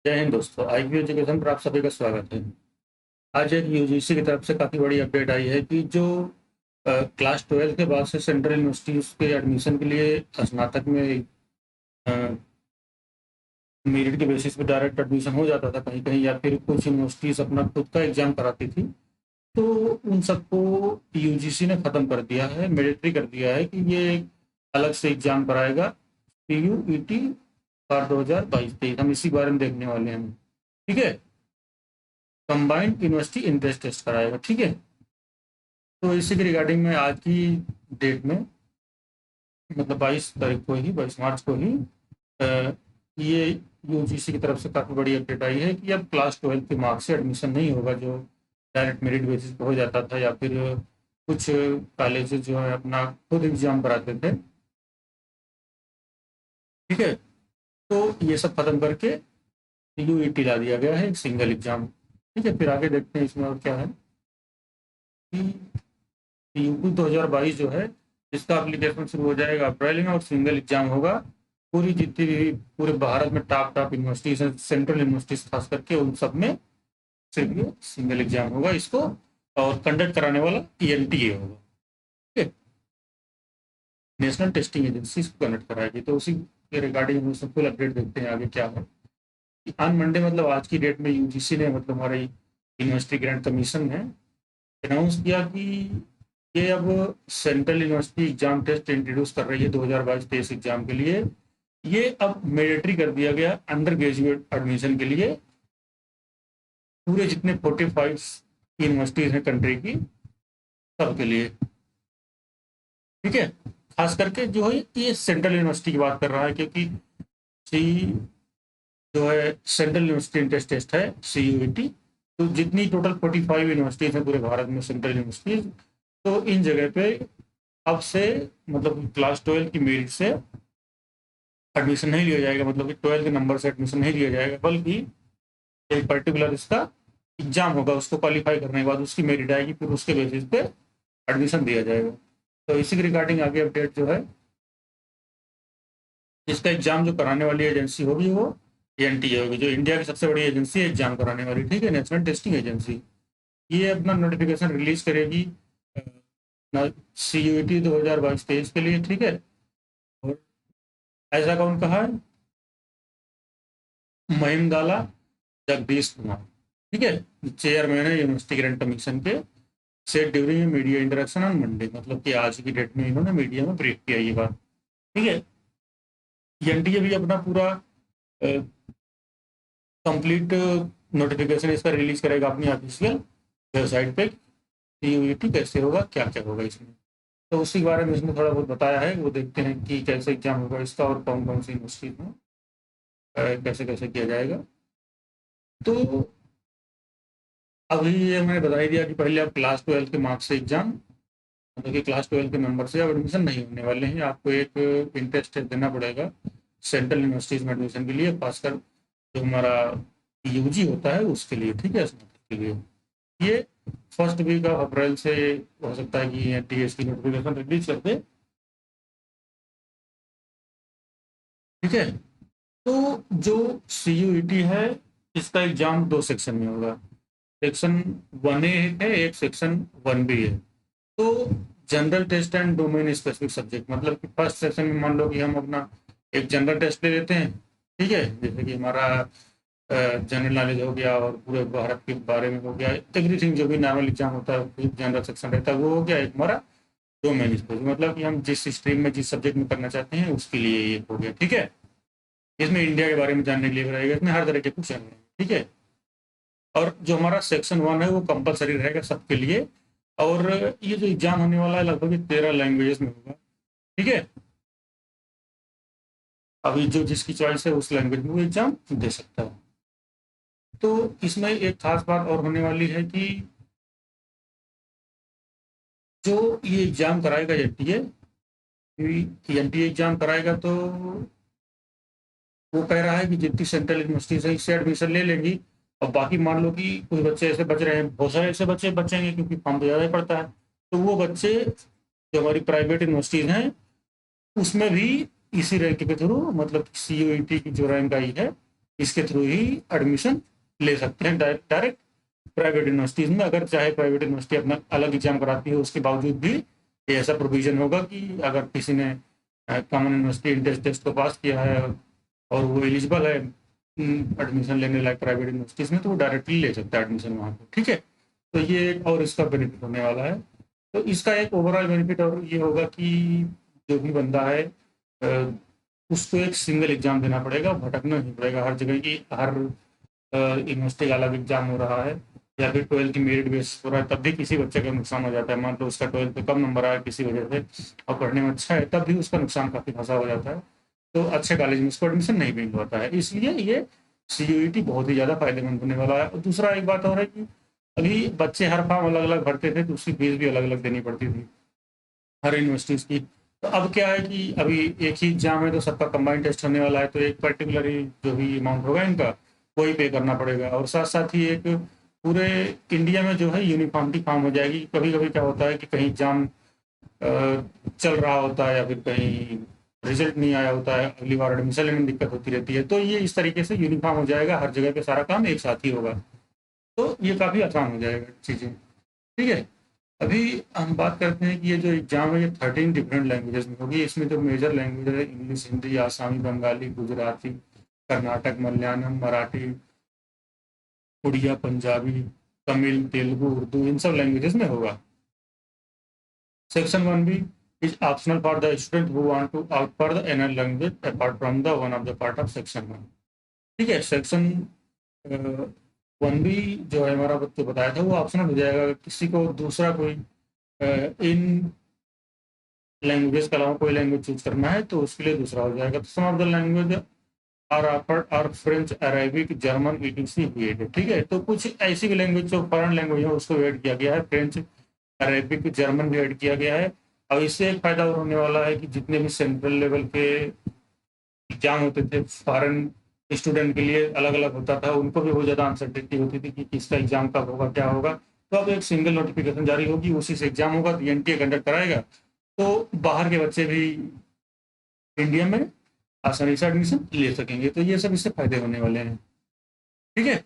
जय हिंद दोस्तों, IQ education पर आप सभी का स्वागत है। आज एक यूजीसी की तरफ से काफ़ी बड़ी अपडेट आई है कि जो क्लास 12 के बाद से सेंट्रल यूनिवर्सिटीज़ के एडमिशन के लिए स्नातक में मेरिट के बेसिस पे डायरेक्ट एडमिशन हो जाता था कहीं कहीं, या फिर कुछ यूनिवर्सिटीज़ अपना खुद का एग्जाम कराती थी। तो उन सबको यूजीसी ने ख़त्म कर दिया है, मैंडेटरी कर दिया है कि ये एक अलग से एग्जाम कराएगा। पीयूईटी फॉर 2022-23 हम इसी बारे में देखने वाले हैं। ठीक है, कंबाइंड यूनिवर्सिटी इंट्रेंस टेस्ट कराएगा। ठीक है, तो इसी के रिगार्डिंग में आज की डेट में, मतलब 22 तारीख को ही, 22 मार्च को ही ये यूजीसी की तरफ से काफ़ी बड़ी अपडेट आई है कि अब क्लास 12 के मार्क्स से एडमिशन नहीं होगा, जो डायरेक्ट मेरिट बेसिस पे हो जाता था, या फिर कुछ कॉलेजेस जो है अपना खुद एग्जाम कराते थे। ठीक है, तो ये सब खत्म करके यूईटी ला दिया गया है, एक सिंगल एग्जाम। ठीक है, फिर आगे देखते हैं इसमें और क्या है कि यूपी 2022 जो है, इसका एप्लीकेशन शुरू हो जाएगा अप्रैल में और सिंगल एग्जाम होगा। पूरी जितनी भी पूरे भारत में टॉप टॉप यूनिवर्सिटीज हैं, सेंट्रल यूनिवर्सिटीज खास करके, उन सब में सिर्फ ये सिंगल एग्जाम होगा इसको, और कंडक्ट कराने वाला एनटीए होगा। ठीक है, नेशनल टेस्टिंग एजेंसी इसको कंडक्ट कराएगी। तो उसी के रिगार्डिंग हम सब फुल अपडेट देखते हैं आगे क्या है। ऑन मंडे, मतलब आज की डेट में, यूजीसी ने, मतलब हमारी यूनिवर्सिटी ग्रांट कमीशन ने अनाउंस किया कि ये अब central university exam test introduce कर रही है 2022-23 एग्जाम के लिए। ये अब मैंडेटरी कर दिया गया अंडर ग्रेजुएट एडमिशन के लिए, पूरे जितने 45 यूनिवर्सिटीज हैं कंट्री की, सबके लिए। ठीक है, खास करके जो है ये सेंट्रल यूनिवर्सिटी की बात कर रहा है, क्योंकि सी जो है सेंट्रल यूनिवर्सिटी इंट्रेंस टेस्ट है, CUET। तो जितनी टोटल 45 यूनिवर्सिटीज हैं पूरे भारत में, सेंट्रल यूनिवर्सिटीज, तो इन जगह पे अब से, मतलब क्लास 12 की मेरिट से एडमिशन नहीं लिया जाएगा, मतलब कि 12 के नंबर से एडमिशन नहीं लिया जाएगा, बल्कि एक पर्टिकुलर इसका एग्जाम होगा, उसको क्वालिफाई करने के बाद उसकी मेरिट आएगी, फिर उसके बेसिस पे एडमिशन दिया जाएगा। तो इसी के रिगार्डिंग आगे अपडेट जो है, इसका एग्जाम जो कराने वाली एजेंसी होगी वो एनटीए होगी, जो इंडिया की सबसे बड़ी एजेंसी है एग्जाम कराने वाली। ठीक है, नेशनल टेस्टिंग एजेंसी। ये अपना नोटिफिकेशन रिलीज करेगी CUET 2022-23 के लिए। ठीक है, और ऐसा कौन कहा है? महिंदाला जगदीश कुमार। ठीक है, चेयरमैन है यूनिवर्सिटी ग्रांट कमीशन के, set during media interaction on Monday, मतलब कि आज की डेट में इन्होंने मीडिया में ब्रीफ किया ये बात। ठीक है, एनटीए भी अपना पूरा कंप्लीट नोटिफिकेशन इसका रिलीज करेगा अपनी ऑफिशियल वेबसाइट पे, CUET कैसे होगा, क्या क्या होगा इसमें। तो उसी के बारे में इसमें थोड़ा बहुत बताया है, वो देखते हैं कि कैसे एग्जाम होगा इसका, और कौन कौन सी यूनिवर्सिटी में कैसे कैसे किया जाएगा। तो अभी ये मैंने बता ही दिया कि पहले आप क्लास 12 के मार्क्स से एग्जाम, मतलब कि क्लास 12 के नंबर से अब एडमिशन नहीं होने वाले हैं। आपको एक इंटरेस्ट देना पड़ेगा सेंट्रल यूनिवर्सिटीज में एडमिशन के लिए, खासकर जो हमारा यूजी होता है उसके लिए। ठीक है, स्नातक के लिए। ये फर्स्ट वीक ऑफ अप्रैल से हो सकता है कि TS की नोटिफिकेशन रिलीज कर दे। ठीक है, तो जो CUET है, इसका एग्जाम दो सेक्शन में होगा। सेक्शन 1A है, एक सेक्शन 1B है। तो general test and domain specific subject, मतलब कि फर्स्ट सेक्शन में मान लो कि हम अपना एक जनरल टेस्ट ले लेते हैं। ठीक है, जैसे कि हमारा जनरल नॉलेज हो गया, और पूरे भारत के बारे में हो गया, एवरीथिंग जो भी नॉर्मल एग्जाम होता है, जनरल सेक्शन रहता है, वो हो गया। एक हमारा डोमेन स्पेसिफिक, मतलब कि हम जिस स्ट्रीम में, जिस सब्जेक्ट में करना चाहते हैं उसके लिए ये हो गया। ठीक है, इसमें इंडिया के बारे में जानने के लिए रहेगा, इसमें हर तरह के क्वेश्चन है। ठीक है, और जो हमारा सेक्शन 1 है वो कंपलसरी रहेगा सबके लिए, और ये जो एग्जाम होने वाला है लगभग 13 लैंग्वेजेस में होगा। ठीक है, अभी जो जिसकी चॉइस है उस लैंग्वेज में वो एग्जाम दे सकता है। तो इसमें एक खास बात और होने वाली है कि जो ये एग्जाम कराएगा एनटीए, एनटीए एग्जाम कराएगा, तो वो कह रहा है कि जितनी सेंट्रल यूनिवर्सिटी से इससे एडमिशन ले लेंगी। और बाकी मान लो कि कुछ बच्चे ऐसे बच रहे हैं, बहुत सारे ऐसे बच्चे बचेंगे क्योंकि फॉर्म तो ज़्यादा ही पड़ता है। तो वो बच्चे जो हमारी प्राइवेट यूनिवर्सिटीज़ हैं उसमें भी इसी रैंक के थ्रू, मतलब CUET की जो रैंक आई है इसके थ्रू ही एडमिशन ले सकते हैं डायरेक्ट प्राइवेट यूनिवर्सिटीज़ में। अगर चाहे प्राइवेट यूनिवर्सिटी अपना अलग एग्जाम कराती है, उसके बावजूद भी ये ऐसा प्रोविज़न होगा कि अगर किसी ने कॉमन यूनिवर्सिटी इंट्रेंस टेस्ट को पास किया है और वो एलिजिबल है एडमिशन लेने लायक प्राइवेट यूनिवर्सिटीज़ में, तो वो डायरेक्टली ले सकता है एडमिशन वहाँ पर। ठीक है, तो ये एक और इसका बेनिफिट होने वाला है। तो इसका एक ओवरऑल बेनिफिट और ये होगा कि जो भी बंदा है उसको एक सिंगल एग्जाम देना पड़ेगा, भटकना नहीं पड़ेगा हर जगह की, हर यूनिवर्सिटी का अलग एग्जाम हो रहा है, या फिर 12th की मेरिट बेस हो रहा है, तब भी किसी बच्चे का नुकसान हो जाता है। मान लो उसका 12th पे कम नंबर आया किसी वजह से और पढ़ने में अच्छा है, तब भी उसका नुकसान काफ़ी खासा हो जाता है, तो अच्छे कॉलेज में उसको एडमिशन नहीं मिल पाता है। इसलिए ये CUET बहुत ही ज़्यादा फायदेमंद होने वाला है। और दूसरा एक बात और है कि अभी बच्चे हर फॉर्म अलग अलग भरते थे, तो उसकी फीस भी अलग अलग देनी पड़ती थी हर यूनिवर्सिटीज़ की। तो अब क्या है कि अभी एक ही एग्जाम है, तो सबका कंबाइंड टेस्ट होने वाला है, तो एक पर्टिकुलर ही जो भी अमाउंट होगा इनका वही पे करना पड़ेगा। और साथ साथ ही एक पूरे इंडिया में जो है यूनिफॉर्मिटी फॉर्म हो जाएगी। कभी कभी क्या होता है कि कहीं एग्जाम चल रहा होता है या फिर कहीं रिजल्ट नहीं आया होता है, अगली बार एडमिशन लेने में दिक्कत होती रहती है, तो ये इस तरीके से यूनिफॉर्म हो जाएगा, हर जगह पे सारा काम एक साथ ही होगा, तो ये काफ़ी आसान हो जाएगा चीज़ें। ठीक है, अभी हम बात करते हैं कि ये जो एग्ज़ाम है ये 13 डिफरेंट लैंग्वेजेस में होगी। इसमें जो मेजर लैंग्वेज है इंग्लिश, हिंदी, आसामी, बंगाली, गुजराती, कर्नाटक, मलयालम, मराठी, उड़िया, पंजाबी, तमिल, तेलुगु, उर्दू, इन सब लैंग्वेजेस में होगा। Section 1B is optional for the student who want to opt for the another language apart from the one of the part of section 1। ठीक है, सेक्शन 1B जो है हमारा बच्चे बताया था वो ऑप्शनल हो जाएगा। किसी को दूसरा कोई इन लैंग्वेज के अलावा कोई लैंग्वेज चूज करना है तो उसके लिए दूसरा हो जाएगा। तो some of the language are offered are French, Arabic, German, ETC, BEd। ठीक है, तो कुछ ऐसी भी लैंग्वेज जो फॉरेन लैंग्वेज है उसको ऐड किया गया है, फ्रेंच, अरेबिक, जर्मन भी ऐड किया गया है। और इससे एक फायदा और होने वाला है कि जितने भी सेंट्रल लेवल के एग्जाम होते थे फॉरेन स्टूडेंट के लिए अलग अलग होता था, उनको भी बहुत ज़्यादा अनसर्टेनिटी होती थी कि किसका एग्जाम कब होगा, क्या होगा। तो अब एक सिंगल नोटिफिकेशन जारी होगी, उसी से एग्जाम होगा, तो NTA कंडक्ट कराएगा, तो बाहर के बच्चे भी इंडिया में आसानी से एडमिशन ले सकेंगे। तो ये सब इससे फायदे होने वाले हैं। ठीक है,